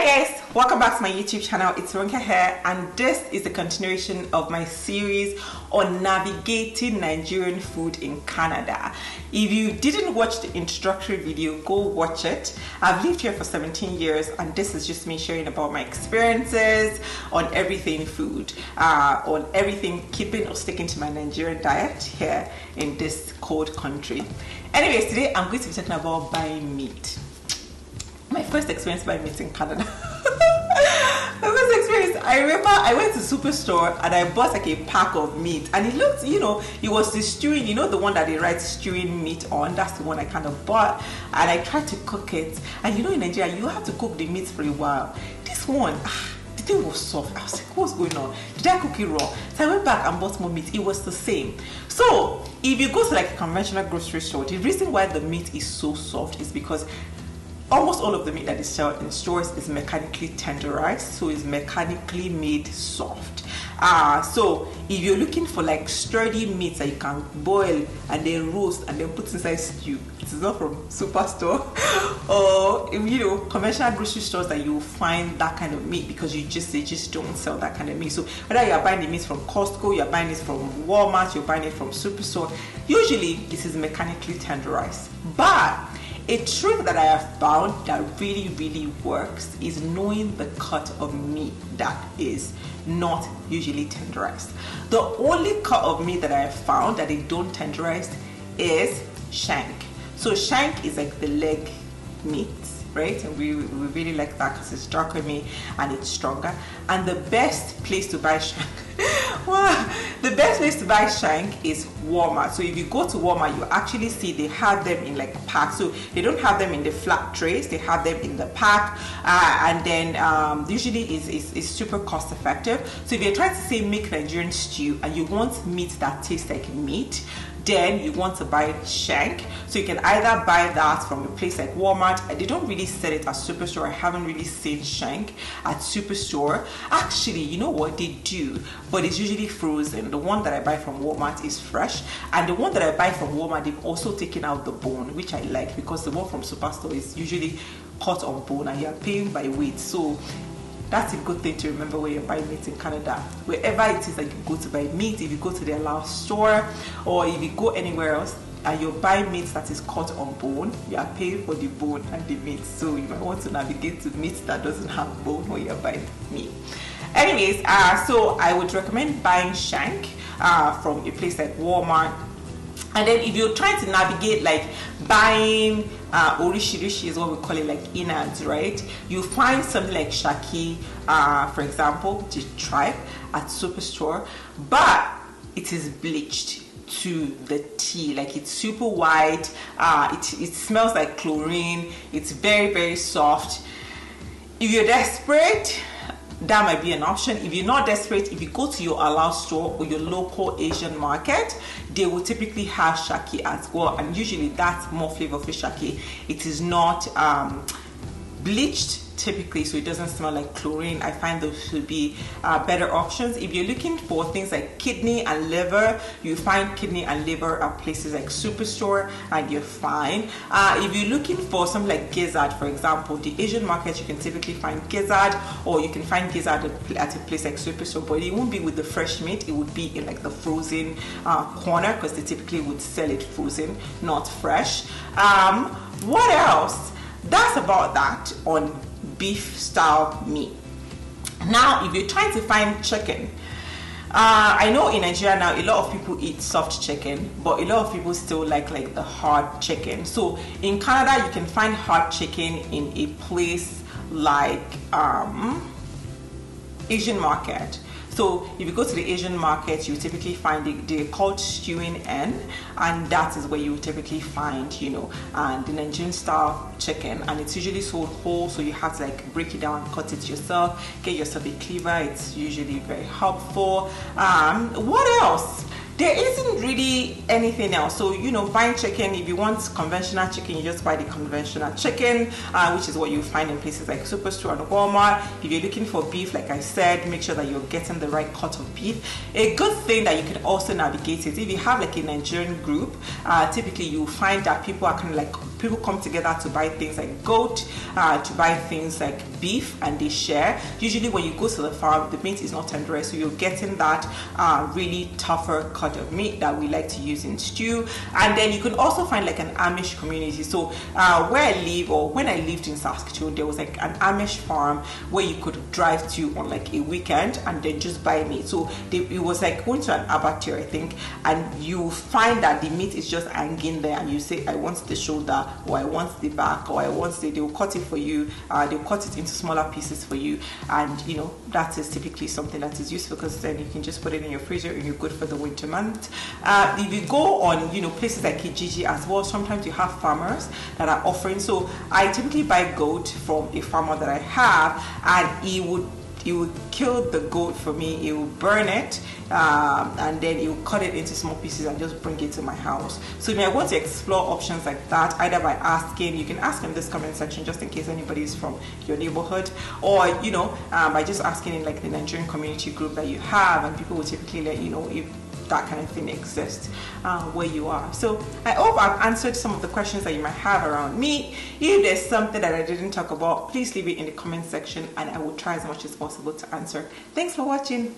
Hi guys, welcome back to my YouTube channel. It's Ronka here, and this is the continuation of my series on navigating Nigerian food in Canada. If you didn't watch the introductory video, go watch it. I've lived here for 17 years and this is just me sharing about my experiences on everything food, on everything keeping or sticking to my Nigerian diet here in this cold country. Anyways, today I'm going to be talking about buying meat. My first experience buying meat in Canada. My first experience, I remember I went to Superstore and I bought like a pack of meat, and it looked, it was the stewing, the one that they write stewing meat on. That's the one I kind of bought, and I tried to cook it. And in Nigeria, you have to cook the meat for a while. This one, the thing was soft. I was like, what's going on? Did I cook it raw? So I went back and bought more meat. It was the same. So if you go to like a conventional grocery store, the reason why the meat is so soft is because almost all of the meat that is sold in stores is mechanically tenderized, so it's mechanically made soft. So if you're looking for like sturdy meat that you can boil and then roast and then put inside stew, it is not from Superstore or conventional grocery stores that you will find that kind of meat, because they just don't sell that kind of meat. So whether you're buying the meat from Costco, you're buying it from Walmart, you're buying it from Superstore, usually it is mechanically tenderized. But a trick that I have found that really works is knowing the cut of meat that is not usually tenderized. The only cut of meat that I have found that they don't tenderize is shank. So shank is like the leg meat, right? And we really like that because it's darker meat and it's stronger. And the best place to buy shank the best place to buy shank is Walmart. So if you go to Walmart, you actually see they have them in like packs. So they don't have them in the flat trays, they have them in the pack, and then usually is super cost effective. So if you're trying to say make Nigerian stew and you want meat that tastes like meat, then you want to buy shank. So you can either buy that from a place like Walmart. They don't really sell it at Superstore. I haven't really seen shank at Superstore. Actually, you know what, they do, but it's usually frozen. The one that I buy from Walmart is fresh, and the one that I buy from Walmart, they've also taken out the bone, which I like, because the one from Superstore is usually cut on bone and you're paying by weight. So that's a good thing to remember when you're buying meat in Canada. Wherever it is that you go to buy meat, if you go to the Allow store or if you go anywhere else and you're buying meat that is cut on bone, you are paying for the bone and the meat. So you might want to navigate to meat that doesn't have bone when you're buying meat. Anyways, so I would recommend buying shank from a place like Walmart. And then if you're trying to navigate like buying orishirishi is what we call it, like innards, right? You find something like shaki, for example, the tripe at Superstore, but it is bleached to the T. Like it's super white, it smells like chlorine, it's very soft. If you're desperate, that might be an option. If you're not desperate, if you go to your Allow store or your local Asian market, they will typically have shaki as well, and usually that's more flavorful shaki. It is not bleached typically, so it doesn't smell like chlorine. I find those to be better options. If you're looking for things like kidney and liver, you find kidney and liver at places like Superstore and you're fine. If you're looking for something like gizzard, for example, the Asian market, you can typically find gizzard, or you can find gizzard at a place like Superstore, but it won't be with the fresh meat. It would be in like the frozen corner, because they typically would sell it frozen, not fresh. What else? That's about that on beef style meat. Now if you're trying to find chicken, I know in Nigeria now a lot of people eat soft chicken, but a lot of people still like the hard chicken. So in Canada you can find hard chicken in a place like Asian market. So if you go to the Asian market, you typically find they're called stewing N, and that is where you typically find, and the Nigerian style chicken, and it's usually sold whole, so you have to like break it down, cut it yourself, get yourself a cleaver. It's usually very helpful. What else? There isn't really anything else. So buying chicken, if you want conventional chicken, you just buy the conventional chicken, which is what you find in places like Superstore and Walmart. If you're looking for beef, like I said, make sure that you're getting the right cut of beef. A good thing that you can also navigate is if you have like a Nigerian group, typically you'll find that people are kind of like people come together to buy things like goat, to buy things like beef, and they share. Usually when you go to the farm, the meat is not tenderized, so you're getting that really tougher cut of meat that we like to use in stew. And then you can also find like an Amish community. So where I live, or when I lived in Saskatoon, there was like an Amish farm where you could drive to on like a weekend and then just buy meat. So it was like going to an abattoir, I think, and you find that the meat is just hanging there, and you say, I want the shoulder, or I want the back, or I want they'll cut it for you, they'll cut it into smaller pieces for you. And you know, that is typically something that is useful, because then you can just put it in your freezer and you're good for the winter month. If you go on, you know, places like Kijiji as well, sometimes you have farmers that are offering. So I typically buy goat from a farmer that I have, and he would kill the goat for me. He will burn it, and then he will cut it into small pieces and just bring it to my house. So if I want to explore options like that, either by asking, you can ask in this comment section just in case anybody is from your neighborhood, or you know, by just asking in like the Nigerian community group that you have, and people will typically let you know if that kind of thing exists where you are. So I hope I've answered some of the questions that you might have around meat. If there's something that I didn't talk about, please leave it in the comment section and I will try as much as possible to answer. Thanks for watching.